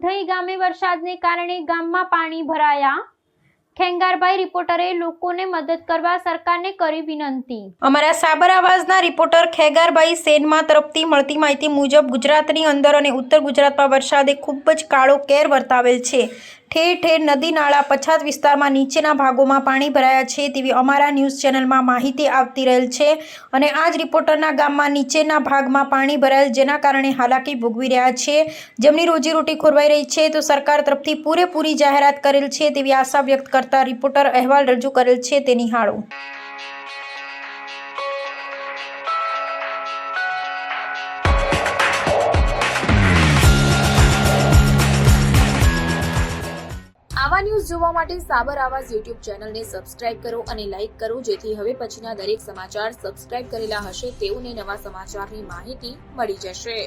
ઉધઈ ગામે વરસાદને કારણે ગામમાં પાણી ભરાયા। ખેંગારભાઈ રિપોર્ટરે લોકોને મદદ કરવા સરકારને કરી વિનંતી। અમારા સાબર આવાજના રિપોર્ટર ખેગારભાઈ સેનમા તરફથી મળતી માહિતી મુજબ ગુજરાતની અંદર અને ઉત્તર ગુજરાતમાં વરસાદે ખૂબ જ કાળો કેર વર્તાવેલ છે। ઠેર ઠેર નદી નાળા પછાત વિસ્તારમાં નીચેના ભાગોમાં પાણી ભરાયા છે તેવી અમારા ન્યૂઝ ચેનલમાં માહિતી આવતી રહેલ છે અને આ જ રિપોર્ટરના ગામમાં નીચેના ભાગમાં પાણી ભરાયેલ જેના કારણે હાલાકી ભોગવી રહ્યા છે, જેમની રોજીરોટી ખોરવાઈ રહી છે। તો સરકાર તરફથી પૂરેપૂરી જાહેરાત કરેલ છે તેવી આશા વ્યક્ત કરતા રિપોર્ટર અહેવાલ રજૂ કરેલ છે તે નિહાળો। આવા ન્યૂઝ જોવા માટે સાબર આવાજ યુટ્યુબ ચેનલને સબસ્ક્રાઇબ કરો અને લાઇક કરો, જેથી હવે પછીના દરેક સમાચાર સબસ્ક્રાઇબ કરેલા હશે તેઓને નવા સમાચારની માહિતી મળી જશે।